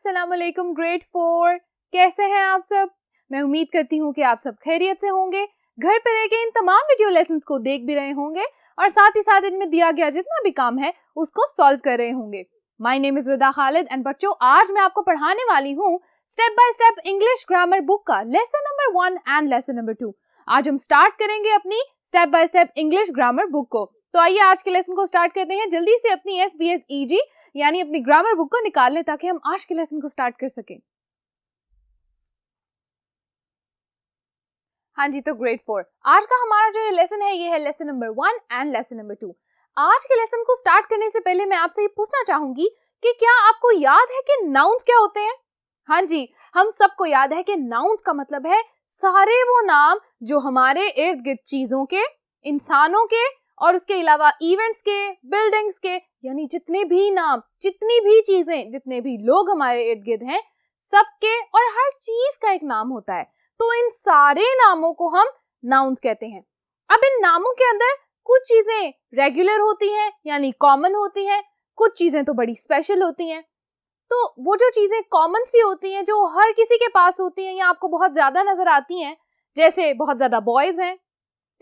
अस्सलाम वालेकुम ग्रेड 4। कैसे हैं आप सब? मैं उम्मीद करती हूँ कि आप सब खैरियत से होंगे, घर पर रह के इन तमाम वीडियो लेसन्स को देख भी रहे होंगे और साथ ही साथ इनमें दिया गया जितना भी काम है उसको सॉल्व कर रहे होंगे। My name is Rida Khalid and बच्चों, आज मैं आपको पढ़ाने वाली हूँ step by step English grammar book का lesson number 1 and lesson number 2। आज हम स्टार्ट करेंगे अपनी step by step English grammar book को। तो आइए आज के लेसन को स्टार्ट करते हैं। जल्दी से अपनी SBS EG यानी अपनी ग्रामर बुक को निकाल लें ताकि हम आज के लेसन को स्टार्ट कर सकें। हाँ जी, तो ग्रेड 4 आज का हमारा जो ये लेसन है ये है lesson number 1 and lesson number 2। आज के लेसन को स्टार्ट करने से पहले मैं आपसे ये पूछना चाहूंगी कि क्या आपको याद है कि नाउन्स क्या होते हैं? हाँ जी, हम सबको याद है कि नाउन्स का मतलब है सारे वो नाम जो हमारे इर्द गिर्द चीजों के, इंसानों के और उसके अलावा इवेंट्स के, बिल्डिंग्स के, यानी जितने भी नाम, जितनी भी चीजें, जितने भी लोग हमारे इर्द गिर्द हैं, सबके और हर चीज का एक नाम होता है। तो इन सारे नामों को हम नाउन्स कहते हैं। अब इन नामों के अंदर कुछ चीजें रेगुलर होती हैं यानी कॉमन होती हैं, कुछ चीजें तो बड़ी स्पेशल होती हैं। तो वो जो चीजें कॉमन सी होती हैं, जो हर किसी के पास होती हैं या आपको बहुत ज्यादा नजर आती हैं, जैसे बहुत ज्यादा बॉयज हैं,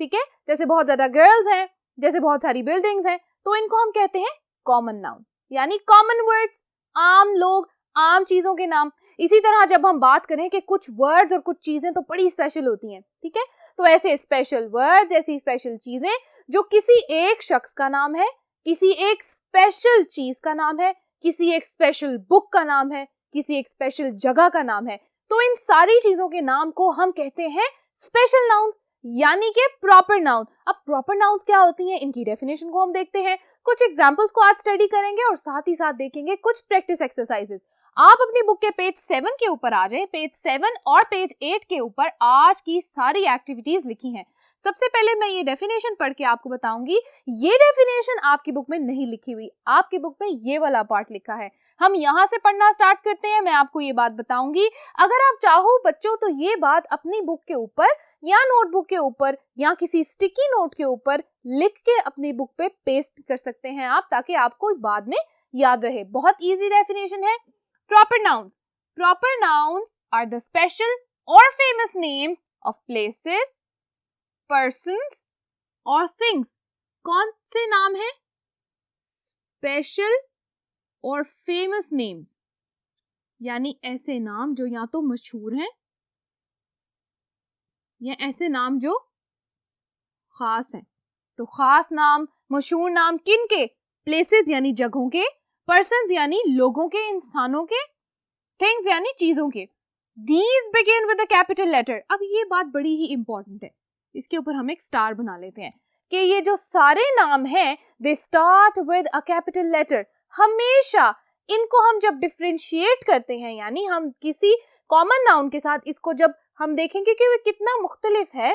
ठीक है, जैसे बहुत ज्यादा गर्ल्स हैं, जैसे बहुत सारी बिल्डिंग्स हैं, तो इनको हम कहते हैं कॉमन नाउन यानी कॉमन वर्ड्स, आम लोग, आम चीजों के नाम। इसी तरह जब हम बात करें कि कुछ वर्ड्स और कुछ चीजें तो बड़ी स्पेशल होती हैं, ठीक है, तो ऐसे स्पेशल वर्ड्स, ऐसी स्पेशल चीजें जो किसी एक शख्स का नाम है, किसी एक स्पेशल चीज का नाम है, किसी एक स्पेशल बुक का नाम है, किसी एक स्पेशल जगह का नाम है, तो इन सारी चीजों के नाम को हम कहते हैं स्पेशल नाउन्स यानी कि प्रॉपर नाउन। अब प्रॉपर नाउन्स क्या होती हैं, इनकी डेफिनेशन को हम देखते हैं, कुछ एग्जांपल्स को आज स्टडी करेंगे और साथ ही साथ देखेंगे कुछ प्रैक्टिस एक्सरसाइजेस। आप अपनी बुक के पेज 7 के ऊपर आ जाएं। पेज 7 और पेज 8 के ऊपर आज की सारी एक्टिविटीज लिखी हैं। सबसे पहले मैं ये डेफिनेशन पढ़ के आपको बताऊंगी। ये डेफिनेशन आपकी बुक में नहीं लिखी हुई, आपकी बुक में ये वाला पार्ट लिखा है। हम यहाँ से पढ़ना स्टार्ट करते हैं। मैं आपको ये बात बताऊंगी, अगर आप चाहो बच्चों तो ये बात अपनी बुक के ऊपर या नोटबुक के ऊपर या किसी स्टिकी नोट के ऊपर लिख के अपनी बुक पे पेस्ट कर सकते हैं आप, ताकि आपको बाद में याद रहे। बहुत इजी डेफिनेशन है। Proper nouns, proper nouns are the special और famous names of places, persons और थिंग्स। कौन से नाम है? स्पेशल और फेमस नेम्स यानी ऐसे नाम जो या तो मशहूर हैं या ऐसे नाम जो खास हैं। तो खास नाम, मशहूर नाम किन के? प्लेसेस यानी जगहों के, पर्सन्स यानी लोगों के, इंसानों के, थिंग्स यानी चीजों के। These begin with a capital letter। अब ये बात बड़ी ही इंपॉर्टेंट है, इसके ऊपर हम एक स्टार बना लेते हैं कि ये जो सारे नाम हैं they start with a capital letter। हमेशा इनको हम जब डिफरेंशिएट करते हैं यानी हम किसी कॉमन नाउन के साथ इसको जब हम देखेंगे कि वो कितना मुख्तलिफ है,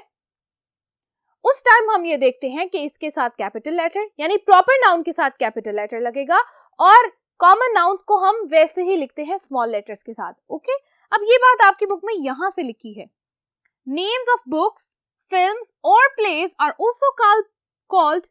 उस टाइम हम ये देखते हैं कि इसके साथ कैपिटल लेटर यानी प्रॉपर नाउन के साथ कैपिटल लेटर लगेगा और कॉमन नाउन्स को हम वैसे ही लिखते हैं स्मॉल लेटर्स के साथ। ओके, अब ये बात आपकी बुक में यहां से लिखी है। नेम्स ऑफ बुक्स, फिल्म्स और plays are also called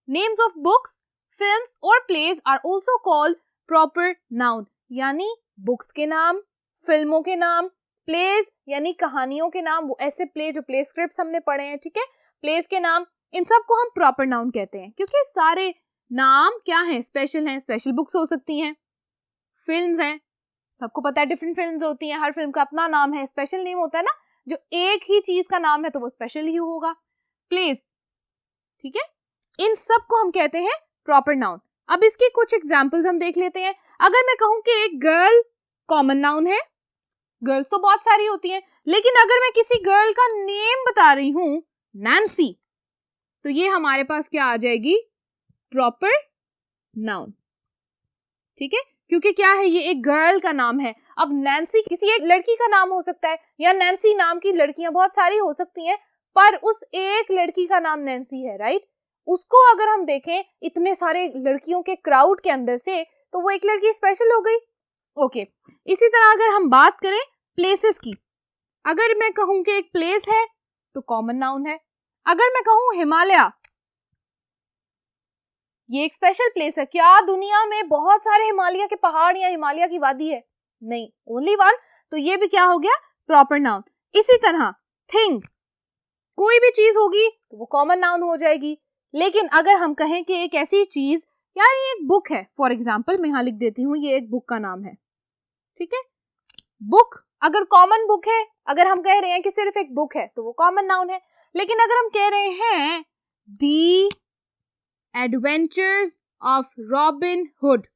names of books, films और plays are also called proper noun यानी बुक्स के नाम, फिल्मों के नाम, प्लेज यानी कहानियों के नाम, वो ऐसे प्ले जो प्ले स्क्रिप्ट्स हमने पढ़े हैं, ठीक है, प्लेस के नाम, इन सब को हम प्रॉपर नाउन कहते हैं क्योंकि सारे नाम क्या हैं? स्पेशल हैं। स्पेशल बुक्स हो सकती हैं, फिल्म्स हैं, सबको पता है डिफरेंट फिल्म्स होती हैं, हर फिल्म का अपना नाम है, स्पेशल नेम होता है ना, जो एक ही चीज का नाम है तो वो स्पेशल ही होगा। प्लेस, ठीक है, इन सब को हम कहते हैं प्रॉपर नाउन। अब इसके कुछ एग्जांपल्स हम देख लेते हैं। अगर मैं कहूं कि एक गर्ल कॉमन नाउन है, गर्ल्स तो बहुत सारी होती हैं, लेकिन अगर मैं किसी गर्ल का नेम बता रही हूं नैन्सी, तो ये हमारे पास क्या आ जाएगी? प्रॉपर नाउन, ठीक है, क्योंकि क्या है, ये एक गर्ल का नाम है। अब नैन्सी किसी एक लड़की का नाम हो सकता है या नैन्सी नाम की लड़कियां बहुत सारी हो सकती हैं, पर उस एक लड़की का नाम नैन्सी है, राइट? उसको अगर हम देखें इतने सारे लड़कियों के क्राउड के अंदर से, तो वो एक लड़की स्पेशल हो गई। ओके, इसी तरह अगर हम बात करें प्लेसेस की, अगर मैं कहूं कि एक प्लेस है तो कॉमन नाउन है। अगर मैं कहूं हिमालय, ये एक स्पेशल प्लेस है। क्या दुनिया में बहुत सारे हिमालय के पहाड़ या हिमालय की वादी है? नहीं, ओनली वन, तो ये भी क्या हो गया, प्रॉपर नाउन। इसी तरह थिंग, कोई भी चीज होगी तो वो कॉमन नाउन हो जाएगी। लेकिन अगर हम कहें कि एक ऐसी चीज, या ये एक बुक है, फॉर एग्जाम्पल मैं यहाँ लिख देती हूँ, ये एक बुक का नाम है, ठीक है। बुक अगर कॉमन बुक है, अगर हम कह रहे हैं कि सिर्फ एक बुक है तो वो कॉमन नाउन है। लेकिन अगर हम कह रहे हैं दी एडवेंचर्स ऑफ रॉबिन हुड,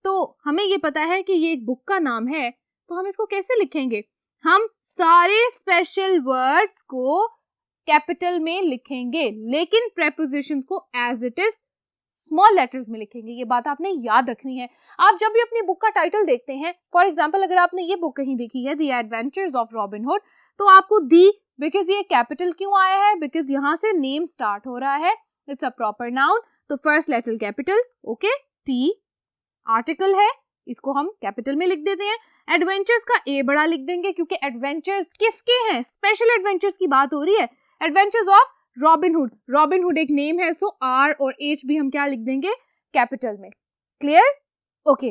तो हमें ये पता है कि ये एक बुक का नाम है, तो हम इसको कैसे लिखेंगे, हम सारे स्पेशल वर्ड्स को कैपिटल में लिखेंगे, लेकिन प्रेपोजिशंस को as it is small letters में लिखेंगे। ये बात आपने याद रखनी है। आप जब भी अपनी बुक का टाइटल देखते हैं, फॉर एग्जाम्पल अगर आपने ये बुक कहीं देखी है, दी एडवेंचर्स ऑफ रॉबिन हुड, तो आपको दी, बिकॉज ये कैपिटल क्यों आया है, बिकॉज यहाँ से नेम स्टार्ट हो रहा है, इट्स अ प्रॉपर नाउन, तो first letter capital, okay. T article है, इसको हम कैपिटल में लिख देते हैं। एडवेंचर्स का ए बड़ा लिख देंगे, क्योंकि एडवेंचर्स किसके हैं, स्पेशल एडवेंचर्स की बात हो रही है। Adventures of robin hood, robin hood एक नेम है, सो आर और एच भी हम क्या लिख देंगे, कैपिटल में। Clear, okay.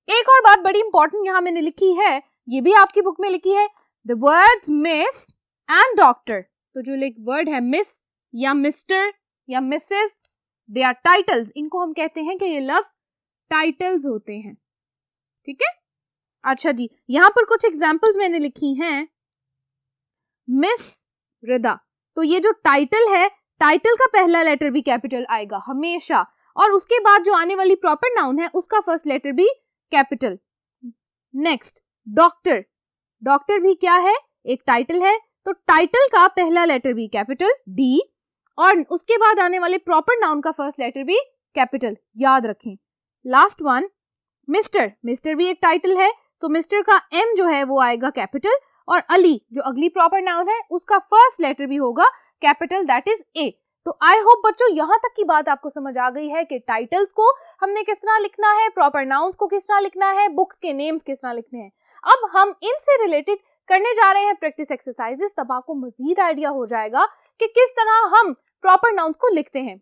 एक और बात बड़ी इंपॉर्टेंट यहाँ मैंने लिखी है, ये भी आपकी बुक में लिखी है, the words miss and doctor, तो जो एक वर्ड है मिस या मिस्टर या मिसेस, दे आर टाइटल्स, इनको हम कहते हैं कि ये लफ्ज टाइटल्स होते हैं, ठीक है। अच्छा जी, यहाँ पर कुछ एग्जाम्पल्स मैंने लिखी हैं। मिस रिदा, तो ये जो टाइटल है, टाइटल का पहला लेटर भी कैपिटल आएगा हमेशा, और उसके बाद जो आने वाली प्रॉपर नाउन है उसका फर्स्ट लेटर भी कैपिटल। नेक्स्ट डॉक्टर, डॉक्टर भी क्या है, एक टाइटल है, तो टाइटल का पहला लेटर भी कैपिटल डी, और उसके बाद आने वाले प्रॉपर नाउन का फर्स्ट लेटर भी कैपिटल, याद रखें। लास्ट वन मिस्टर, मिस्टर भी एक टाइटल है, तो मिस्टर का एम जो है वो आएगा कैपिटल, और अली जो अगली प्रॉपर नाउन है उसका फर्स्ट लेटर भी होगा कैपिटल, दैट इज ए। तो आई होप बच्चों यहाँ तक की बात आपको समझ आ गई है कि टाइटल्स को हमने किस तरह लिखना है, प्रॉपर नाउन्स को किस तरह लिखना है, बुक्स के नेम्स किस तरह लिखने हैं। अब हम इनसे रिलेटेड करने जा रहे हैं प्रैक्टिस एक्सरसाइजेस, तब आपको मजीद आइडिया हो जाएगा कि किस तरह हम प्रॉपर नाउन्स को लिखते हैं।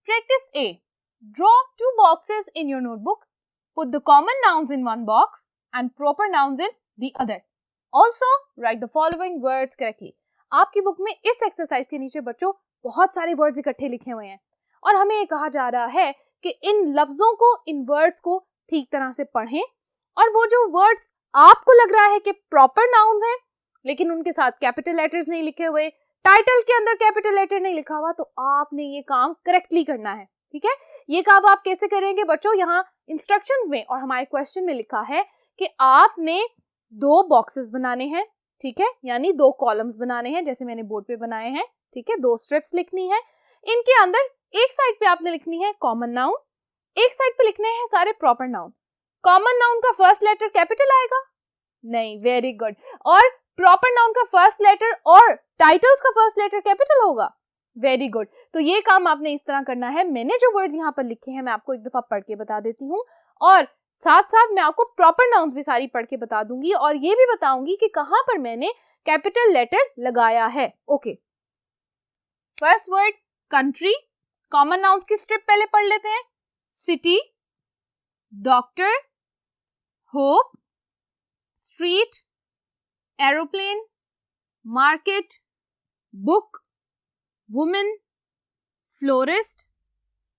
Practice A, draw 2 boxes in your notebook. Put the common nouns in one box and proper nouns in the other. Also, write the following words correctly. आपकी बुक में इस एक्सरसाइज के नीचे बच्चों बहुत सारे वर्ड्स इकट्ठे लिखे हुए हैं, और हमें ये कहा जा रहा है कि इन लफ्जों को, इन वर्ड्स को ठीक तरह से पढ़ें, और वो जो वर्ड्स आपको लग रहा है कि प्रॉपर नाउन्स हैं, लेकिन उनके साथ कैपिटल लेटर्स नहीं लिखे हुए, टाइटल के अंदर कैपिटल लेटर नहीं लिखा हुआ, तो आपने ये काम करेक्टली करना है, ठीक है। ये काम आप कैसे करेंगे बच्चों, यहाँ इंस्ट्रक्शंस में और हमारे क्वेश्चन में लिखा है कि आपने 2 बॉक्सेस बनाने हैं, ठीक है, यानी 2 कॉलम्स बनाने हैं, जैसे मैंने बोर्ड पे बनाए हैं, ठीक है। 2 स्ट्रिप्स लिखनी है, इनके अंदर एक साइड पे आपने लिखनी है कॉमन नाउन, एक साइड पे लिखने हैं सारे प्रॉपर नाउन। कॉमन नाउन का फर्स्ट लेटर कैपिटल आएगा नहीं, वेरी गुड, और प्रॉपर नाउन का फर्स्ट लेटर और टाइटल्स का फर्स्ट लेटर कैपिटल होगा, वेरी गुड। तो ये काम आपने इस तरह करना है। मैंने जो वर्ड यहाँ पर लिखे हैं मैं आपको एक दफा पढ़ के बता देती हूँ, और साथ साथ मैं आपको प्रॉपर नाउन्स भी सारी पढ़ के बता दूंगी, और ये भी बताऊंगी कि कहां पर मैंने कैपिटल लेटर लगाया है। Okay, first word country, common nouns की स्ट्रिप पहले पढ़ लेते हैं। City, doctor, hope, street, aeroplane, market, book, women, florist,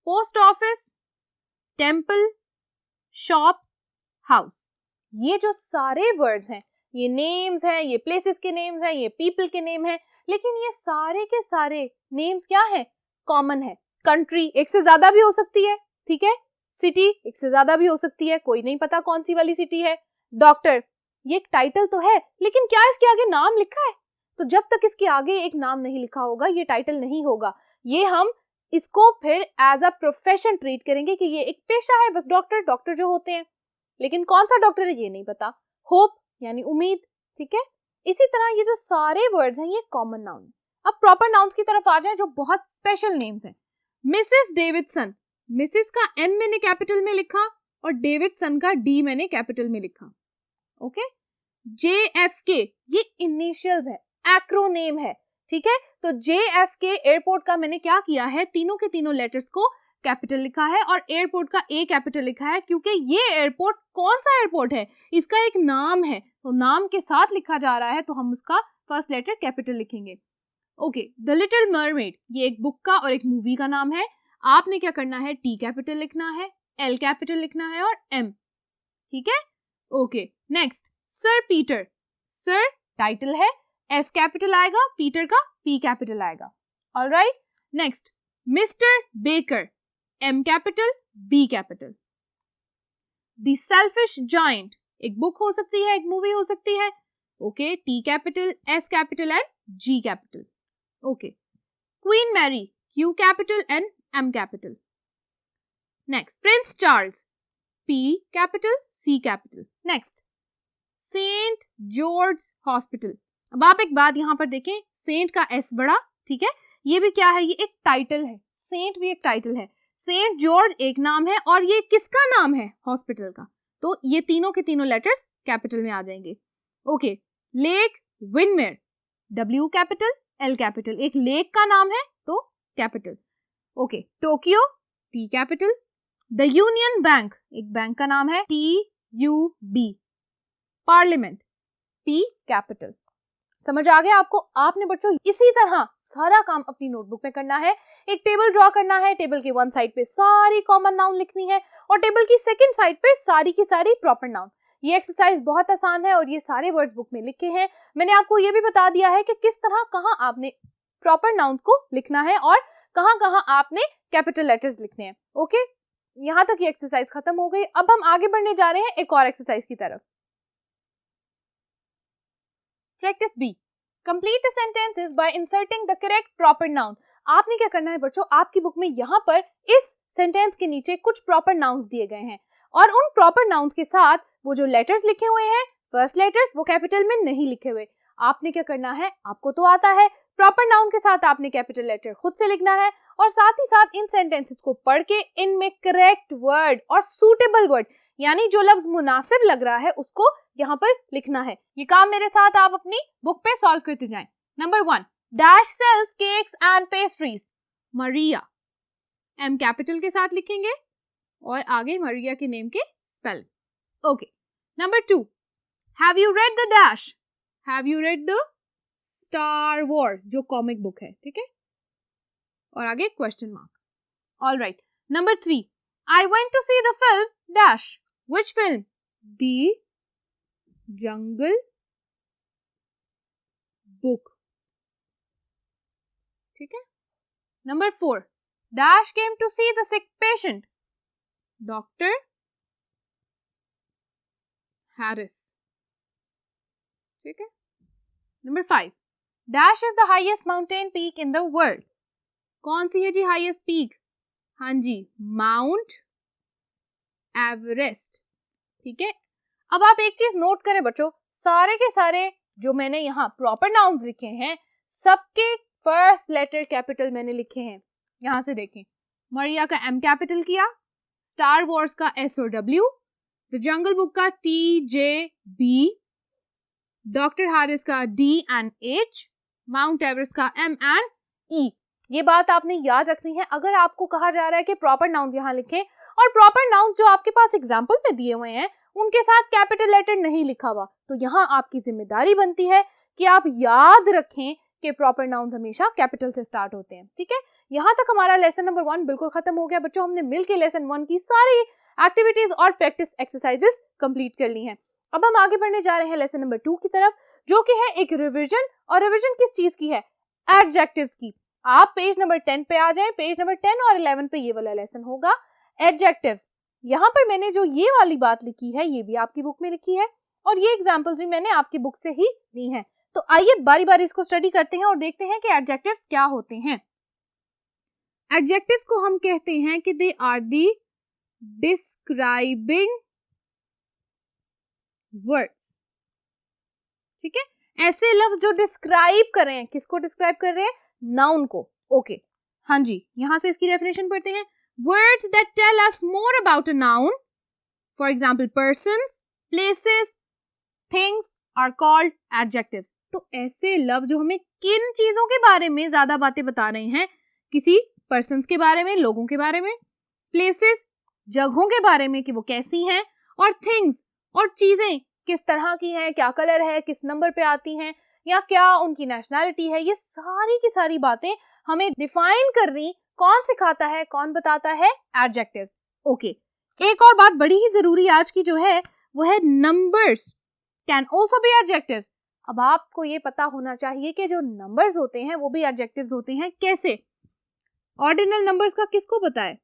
post office, temple, shop, house. ये जो सारे वर्ड्स हैं, ये नेम्स हैं, ये प्लेसेस के नेम्स हैं, ये पीपल के नेम हैं, लेकिन ये सारे के सारे नेम्स क्या हैं, कॉमन है। कंट्री एक से ज्यादा भी हो सकती है, ठीक है, सिटी एक से ज्यादा भी हो सकती है, कोई नहीं पता कौन सी वाली सिटी है। डॉक्टर ये एक टाइटल तो है, लेकिन क्या इसके आगे नाम लिखा है, तो जब तक इसके आगे एक नाम नहीं लिखा होगा ये टाइटल नहीं होगा। ये हम इसको फिर एज अ प्रोफेशन ट्रीट करेंगे कि ये एक पेशा है, बस डॉक्टर जो होते हैं, लेकिन कौन सा डॉक्टर है ये नहीं पता। होप यानी उम्मीद, ठीक है। इसी तरह ये जो सारे वर्ड्स हैं ये कॉमन नाउन। अब प्रॉपर नाउन्स की तरफ आ जाएं जो बहुत स्पेशल नेम्स हैं। मिसेस डेविडसन, मिसेस का एम मैंने कैपिटल में लिखा और डेविडसन का डी मैंने कैपिटल में लिखा, ओके। JFK ये इनिशियल्स है, एक्रोनेम है, ठीक है। तो JFK एयरपोर्ट का मैंने क्या किया है, तीनों के तीनों लेटर्स को कैपिटल लिखा है और एयरपोर्ट का ए कैपिटल लिखा है, क्योंकि ये एयरपोर्ट कौन सा एयरपोर्ट है, इसका एक नाम है, तो नाम के साथ लिखा जा रहा है तो हम उसका फर्स्ट लेटर कैपिटल लिखेंगे। ओके, द लिटिल मरमेड ये एक बुक का और एक मूवी का नाम है। आपने क्या करना है, टी कैपिटल लिखना है, एल कैपिटल लिखना है और एम, ठीक है। Okay, next Sir Peter, sir title है, एस कैपिटल आएगा, पीटर का पी कैपिटल आएगा। Alright, next Mister Baker, M capital B capital. The Selfish Giant एक बुक हो सकती है, एक मूवी हो सकती है। Okay, T capital, S capital and G capital. Okay, Queen Mary, Q capital and M capital. Next Prince Charles, P capital C capital. Next Saint George hospital. अब आप एक बात यहाँ पर देखें, सेंट का एस बड़ा, ठीक है, ये भी क्या है, ये एक टाइटल है, सेंट भी एक टाइटल है, सेंट जॉर्ज एक नाम है और ये किसका नाम है, हॉस्पिटल का, तो ये तीनों के तीनों लेटर्स कैपिटल में आ जाएंगे। Okay, lake Windermere, W capital L capital, एक लेक का नाम है तो capital. Okay, Tokyo, T capital. The union bank एक बैंक का नाम है, T U B. Parliament, P capital. समझ आ गया आपको? आपने बच्चों इसी तरह सारा काम अपनी नोटबुक में करना है। एक टेबल ड्रॉ करना है, टेबल के वन साइड पे सारी कॉमन नाउन लिखनी है और टेबल की सेकंड साइड पे सारी की सारी प्रॉपर नाउन। ये एक्सरसाइज बहुत आसान है और ये सारे वर्ड्स बुक में लिखे हैं। मैंने आपको ये भी बता दिया है कि किस तरह कहाँ आपने प्रॉपर नाउन्स को लिखना है और कहाँ कहाँ आपने कैपिटल लेटर्स लिखने हैं। ओके, यहाँ तक ये एक्सरसाइज खत्म हो गई। अब हम आगे बढ़ने जा रहे हैं एक और एक्सरसाइज की तरफ। Practice B, complete the sentences by inserting the correct proper noun. आपने क्या करना है बच्चों, आपकी बुक में यहाँ पर इस सेंटेंस के नीचे कुछ प्रॉपर नाउन्स दिए गए हैं और उन प्रॉपर नाउन्स के साथ वो जो लेटर्स लिखे हुए हैं, फर्स्ट लेटर्स, वो कैपिटल में नहीं लिखे हुए। आपने क्या करना है, आपको तो आता है, प्रॉपर नाउन के साथ आपने कैपिटल लेटर खुद से लिखना है और साथ ही साथ इन सेंटेंसेस को पढ़ के इनमें करेक्ट वर्ड और सूटेबल वर्ड, यानी जो लफ्ज मुनासिब लग रहा है उसको यहाँ पर लिखना है। ये काम मेरे साथ आप अपनी बुक पे सॉल्व करते जाएं। Number 1, dash sells cakes and pastries, Maria, M capital के साथ लिखेंगे और आगे मरिया के नेम के spell. Okay, number 2, have you read the dash, have you read the Star Wars जो कॉमिक बुक है, ठीक है, और आगे question mark. Alright, number 3, I went to see the film dash, which film, the Jungle Book, ठीक है। Number 4, dash came to see the sick patient, doctor Harris, ठीक है। Number 5, dash is the highest mountain peak in the world, कौन सी है जी highest peak, हाँ जी, mount Everest, ठीक है। अब आप एक चीज नोट करें बच्चों, सारे के सारे जो मैंने यहाँ प्रॉपर नाउन्स लिखे हैं सबके फर्स्ट लेटर कैपिटल मैंने लिखे हैं। यहां से देखें, मरिया का एम कैपिटल किया, स्टार वॉर्स का एस और डब्ल्यू, द जंगल बुक का T J B, doctor Harris का D and H, Mount Everest का एम एंड ई। ये बात आपने याद रखनी है। अगर आपको कहा जा रहा है कि प्रॉपर नाउन्स यहाँ लिखें और प्रॉपर नाउन्स जो आपके पास एग्जाम्पल में दिए हुए हैं उनके साथ कैपिटल लेटर नहीं लिखा हुआ, तो यहाँ आपकी जिम्मेदारी बनती है कि आप याद रखें कि प्रॉपर नाउन्स हमेशा कैपिटल से स्टार्ट होते हैं, ठीक है। यहाँ तक हमारा लेसन नंबर 1 बिल्कुल खत्म हो गया बच्चों। हमने मिलकर लेसन 1 की सारी एक्टिविटीज और प्रैक्टिस एक्सरसाइजेस कंप्लीट कर ली हैं। अब हम आगे बढ़ने जा रहे हैं लेसन नंबर 2 की तरफ, जो कि है एक रिविजन। और रिविजन किस चीज की है, एडजेक्टिव्स की। आप पेज नंबर 10 पे आ जाएं। पेज नंबर 10 और 11 पे ये वाला लेसन होगा, एडजेक्टिव्स। यहाँ पर मैंने जो ये वाली बात लिखी है ये भी आपकी बुक में लिखी है और ये एग्जाम्पल्स भी मैंने आपकी बुक से ही ली हैं। तो आइए बारी बारी इसको स्टडी करते हैं और देखते हैं कि एडजेक्टिव्स क्या होते हैं। एडजेक्टिव्स को हम कहते हैं कि they are the describing words, ठीक है। ऐसे लफ्ज जो डिस्क्राइब कर रहे हैं, किसको डिस्क्राइब कर रहे हैं, नाउन को। ओके, हाँ जी, यहां से इसकी डेफिनेशन पढ़ते हैं। Words that tell us more about a noun, for example, persons, places, things are called adjectives. तो ऐसे लफ्ज जो हमें किन चीजों के बारे में ज्यादा बातें बता रहे हैं, किसी persons के बारे में, लोगों के बारे में, प्लेसेस जगहों के बारे में कि वो कैसी हैं, और थिंग्स और चीजें किस तरह की हैं, क्या कलर है, किस नंबर पे आती हैं, या क्या उनकी नेशनैलिटी है, ये सारी की सारी बातें हमें डिफाइन करनी कौन सिखाता है, कौन बताता है, एडजेक्टिव्स। ओके, एक और बात बड़ी ही जरूरी आज की जो है वो है numbers can also be adjectives. अब आपको ये पता होना चाहिए कि जो नंबर्स होते हैं वो भी एडजेक्टिव्स होते हैं। कैसे? ऑर्डिनल नंबर्स का किसको पता है?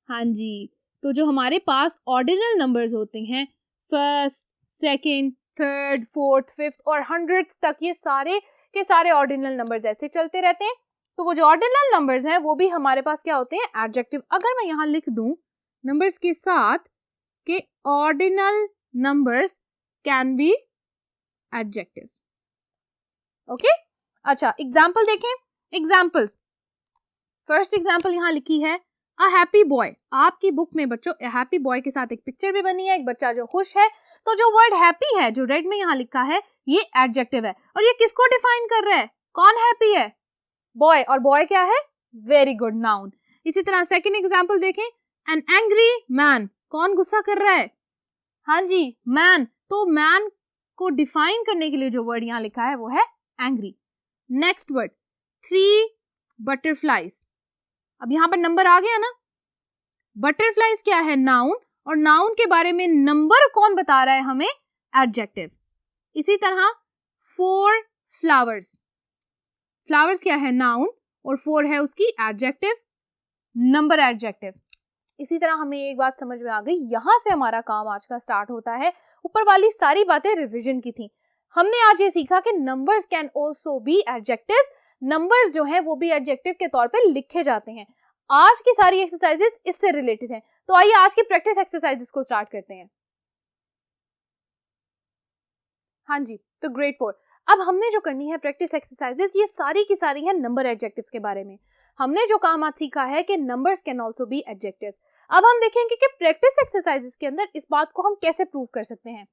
हाँ जी, तो जो हमारे पास ऑर्डिनल नंबर्स होते हैं, first, second, third, fourth, fifth और 100th तक, ये सारे के सारे ऑर्डिनल नंबर्स ऐसे चलते रहते हैं। तो वो जो ऑर्डिनल नंबर्स हैं वो भी हमारे पास क्या होते हैं? एडजेक्टिव। अगर मैं यहाँ लिख दूं नंबर्स के साथ कि ordinal numbers can be adjective. Okay, अच्छा एग्जाम्पल देखें। एग्जाम्पल्स, फर्स्ट एग्जाम्पल यहाँ लिखी है अ हैप्पी बॉय। आपकी बुक में बच्चों हैप्पी बॉय के साथ एक पिक्चर भी बनी है, एक बच्चा जो खुश है। तो जो वर्ड हैप्पी है जो रेड में यहाँ लिखा है ये एडजेक्टिव है, और ये किसको डिफाइन कर रहा है? कौन हैप्पी है? बॉय। और बॉय क्या है? Very good, noun. इसी तरह सेकंड एग्जांपल देखें, एन एंग्री मैन। कौन गुस्सा कर रहा है? हाँ जी, मैन। तो मैन को डिफाइन करने के लिए जो वर्ड यहाँ लिखा है वो है एंग्री। Next word 3 butterflies. अब यहाँ पर नंबर आ गया ना। बटरफ्लाइज क्या है? नाउन, और नाउन के बारे में नंबर कौन बता रहा है हमें? एडजेक्टिव। इसी तरह 4 फ्लावर्स। फ्लावर्स क्या है? नाउन, और 4 है उसकी एडजेक्टिव, नंबर एडजेक्टिव। इसी तरह हमें एक बात समझ में आ गई, यहां से हमारा काम आज का स्टार्ट होता है। ऊपर वाली सारी बातें रिवीजन की थी। हमने आज ये सीखा कि numbers can also be adjectives. Numbers जो हैं वो भी एडजेक्टिव के तौर पे लिखे जाते हैं। आज की सारी एक्सरसाइजेस इससे रिलेटेड हैं। तो आइए आज की प्रैक्टिस एक्सरसाइजेस को स्टार्ट करते हैं। हाँ जी, तो ग्रेड 4। अब हमने जो करनी है प्रैक्टिस एक्सरसाइजेस, ये सारी की सारी है नंबर एडजेक्टिव्स के बारे में। हमने जो काम आज सीखा है कि numbers can also be adjectives. अब हम देखेंगे कि प्रैक्टिस एक्सरसाइजेस के अंदर इस बात को हम कैसे प्रूव कर सकते हैं।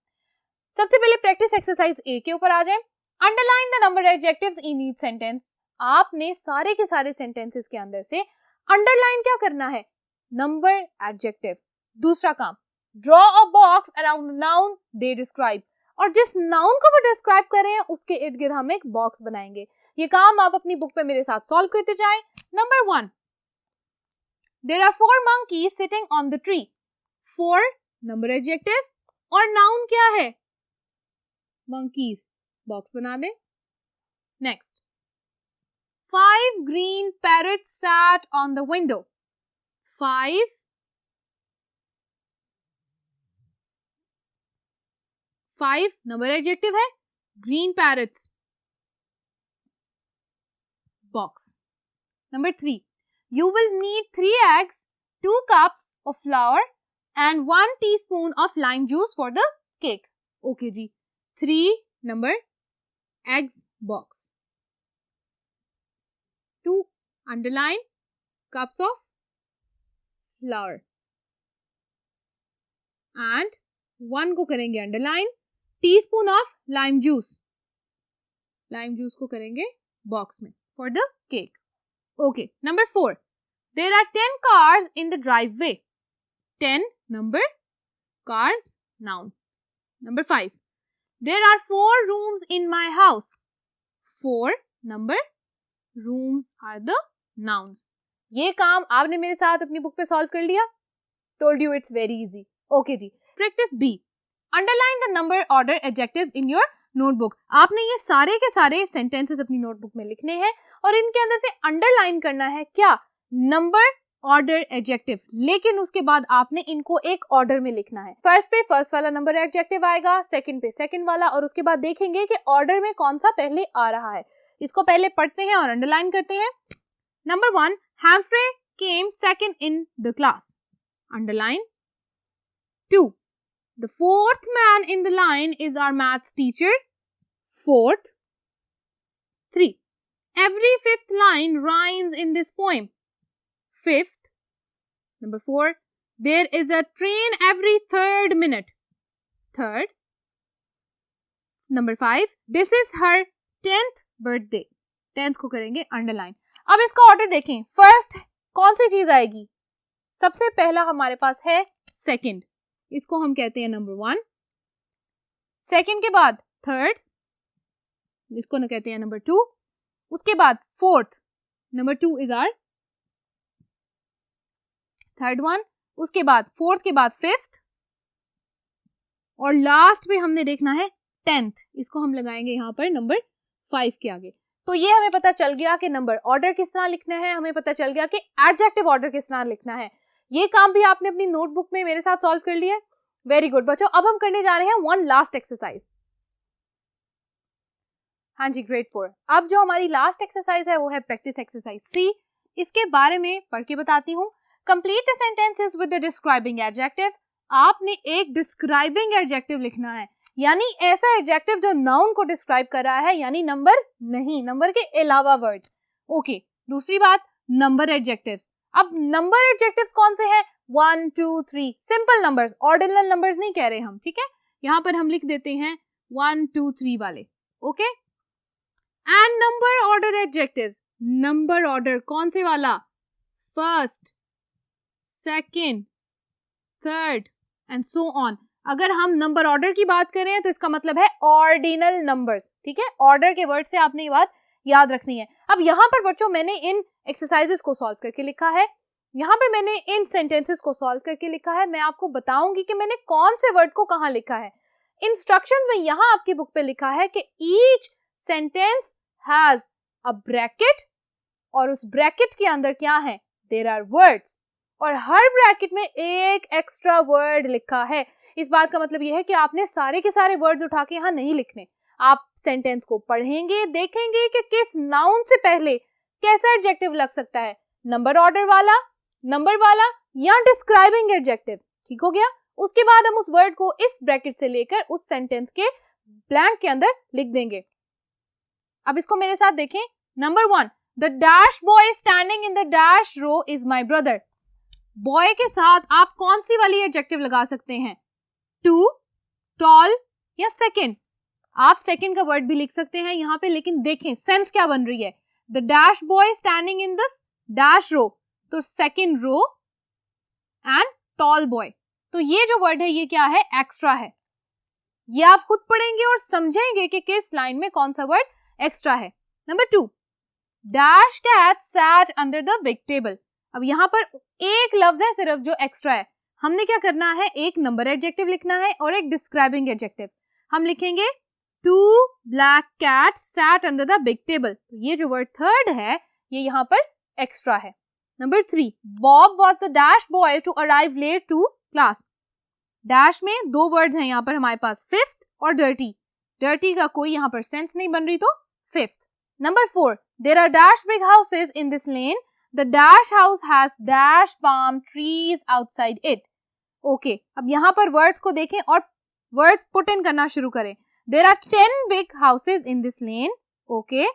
सबसे पहले प्रैक्टिस एक्सरसाइज ए के ऊपर आ जाए। Underline the number adjectives in each sentence. आपने सारे के सारे सेंटेंसेस के अंदर से अंडरलाइन क्या करना है? Number adjective. दूसरा काम, draw a box around noun they describe. और जिस नाउन को वो डिस्क्राइब कर रहे हैं उसके इर्द गिर्द हम एक बॉक्स बनाएंगे। ये काम आप अपनी बुक पे मेरे साथ सॉल्व करते जाएं। Number 1, there are 4 monkeys sitting on the tree। 4 number adjective और नाउन क्या है? monkeys। बॉक्स बना दें। Next, 5 green parrots sat on the window। 5 number adjective है, green parrots, box. Number 3, you will need 3 eggs, 2 cups of flour and 1 teaspoon of lime juice for the cake। Okay जी, 3 number eggs, box. 2 underline cups of flour and 1 को करेंगे underline, teaspoon of lime juice. Lime juice को करेंगे box में for the cake. Okay, number 4, there are 10 cars in the driveway। 10 number, cars noun. Number 5, there are 4 rooms in my house। 4 number, rooms are the nouns। ये काम आपने मेरे साथ अपनी book पे सॉल्व कर लिया। Told you it's very easy. Okay जी, practice B, underline the number order adjectives in your notebook. आपने ये सारे के सारे सेंटेंसेस अपनी नोटबुक में लिखने हैं और इनके अंदर से अंडरलाइन करना है क्या? Number order adjective. लेकिन उसके बाद आपने इनको एक ऑर्डर में लिखना है। फर्स्ट पे फर्स्ट वाला नंबर एडजेक्टिव आएगा, सेकंड पे सेकंड वाला, और उसके बाद देखेंगे कि ऑर्डर में कौन सा पहले आ रहा है। इसको पहले पढ़ते हैं और अंडरलाइन करते हैं। Number 1, Humphrey came second in the class. Underline. 2, the 4th man in the line is our maths teacher। 4th। 3, every 5th line rhymes in this poem। 5th। Number 4, there is a train every 3rd minute। 3rd। Number 5, this is her 10th birthday। 10th को करेंगे underline. अब इसका order देखें, first कौन सी चीज आएगी? सबसे पहला हमारे पास है सेकंड, इसको हम कहते हैं नंबर 1। सेकंड के बाद थर्ड, इसको ना कहते हैं नंबर 2। उसके बाद fourth, number 2 is our third one. उसके बाद फोर्थ के बाद फिफ्थ, और लास्ट पे हमने देखना है 10th, इसको हम लगाएंगे यहाँ पर नंबर 5 के आगे। तो ये हमें पता चल गया कि नंबर ऑर्डर किस तरह लिखना है, हमें पता चल गया कि एडजेक्टिव ऑर्डर किस तरह लिखना है। ये काम भी आपने अपनी नोटबुक में मेरे साथ सॉल्व कर लिया है। वेरी गुड बच्चों, अब हम करने जा रहे हैं वन लास्ट एक्सरसाइज। हाँ जी, ग्रेड 4। अब जो हमारी लास्ट एक्सरसाइज है वो है प्रैक्टिस एक्सरसाइज सी। इसके बारे में पढ़ के बताती हूँ। Complete the sentences with the describing adjective. आपने एक डिस्क्राइबिंग एडजेक्टिव लिखना है, यानी ऐसा एडजेक्टिव जो नाउन को डिस्क्राइब कर रहा है, यानी नंबर नहीं, नंबर के अलावा वर्ड्स। ओके, दूसरी बात, नंबर एडजेक्टिव्स। अब नंबर एडजेक्टिव्स कौन से हैं? 1 2 3, सिंपल नंबर्स, ऑर्डिनल नंबर्स नहीं कह रहे हम, ठीक है। यहाँ पर हम लिख देते हैं 1 2 3 वाले। Okay, and number order adjectives. Number order कौन से वाला? First, second, third and so on. अगर हम नंबर ऑर्डर की बात करें तो इसका मतलब है ऑर्डिनल नंबर्स, ठीक है। ऑर्डर के वर्ड से आपने ये बात याद रखनी है। अब यहाँ पर बच्चों मैंने इन एक्सरसाइजेस को सॉल्व करके लिखा है, यहाँ पर मैंने इन सेंटेंसेस को सॉल्व करके लिखा है। मैं आपको बताऊंगी कि मैंने कौन से वर्ड को कहाँ लिखा है। इंस्ट्रक्शंस में यहाँ आपकी बुक पे लिखा है कि each sentence has a bracket, और उस ब्रैकेट के अंदर क्या है? देयर आर वर्ड्स, और हर ब्रैकेट में एक एक्स्ट्रा वर्ड लिखा है। इस बात का मतलब यह है कि आपने सारे के सारे वर्ड्स उठा के यहाँ नहीं लिखने। आप सेंटेंस को पढ़ेंगे, देखेंगे कि किस नाउन से पहले कैसा एडजेक्टिव लग सकता है, नंबर ऑर्डर वाला, नंबर वाला, या डिस्क्राइबिंग एडजेक्टिव। ठीक हो गया। उसके बाद हम उस वर्ड को इस ब्रैकेट से लेकर उस सेंटेंस के ब्लैंक के अंदर लिख देंगे। अब इसको मेरे साथ देखें। Number 1, the dash boy standing in the dash row is my brother. Boy के साथ आप कौन सी वाली एडजेक्टिव लगा सकते हैं? टू, टॉल या सेकेंड। आप सेकेंड का वर्ड भी लिख सकते हैं यहाँ पे, लेकिन देखें सेंस क्या बन रही है। The dash boy standing in this dash row, तो second row, and tall boy. तो ये जो वर्ड है ये क्या है? एक्स्ट्रा है। ये आप खुद पढ़ेंगे और समझेंगे कि किस लाइन में कौन सा वर्ड एक्स्ट्रा है। Number 2, dash cat sat under the big table. अब यहाँ पर एक लफ्ज है सिर्फ जो एक्स्ट्रा है। हमने क्या करना है? एक नंबर एडजेक्टिव लिखना है और एक डिस्क्राइबिंग एडजेक्टिव। हम लिखेंगे 2 black cats set under the big table. ये जो वर्ड थर्ड है ये यहाँ पर एक्स्ट्रा है। Number 3, Bob was the dash boy to arrive late to class. Dash में दो वर्ड्स हैं यहाँ पर हमारे पास, फिफ्थ और डर्टी। डर्टी का कोई यहाँ पर सेंस नहीं बन रही, तो fifth. Number 4, there are dash big houses in this lane, the dash house has dash palm trees outside it. Okay, अब यहाँ पर वर्ड्स को देखें और वर्ड्स पुट इन करना शुरू करें। There are 10 big houses in this lane. Okay,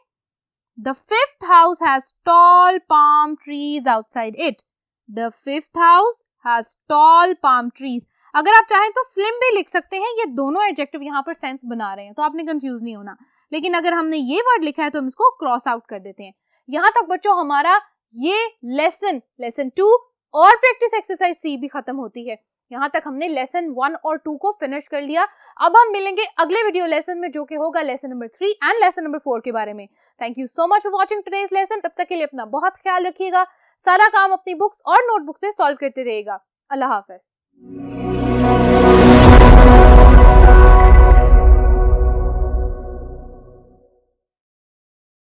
the fifth house has tall palm trees outside it. The fifth house has tall palm trees. अगर आप चाहें तो स्लिम भी लिख सकते हैं, ये दोनों एडजेक्टिव यहाँ पर सेंस बना रहे हैं, तो आपने कंफ्यूज नहीं होना। लेकिन अगर हमने ये वर्ड लिखा है तो हम इसको क्रॉस आउट कर देते हैं। यहाँ तक बच्चों हमारा ये लेसन 2 और प्रैक्टिस एक्सरसाइज सी भी खत्म होती है। यहाँ तक हमने लेसन 1 और 2 को फिनिश कर लिया। अब हम मिलेंगे अगले वीडियो लेसन में, जो कि होगा lesson number 3 and lesson number 4 के बारे में। Thank you so much for watching today's lesson. तब तक के लिए अपना बहुत ख्याल रखिएगा। सारा काम अपनी बुक्स और नोटबुक पे सॉल्व करते रहिएगा। अल्लाह हाफिज।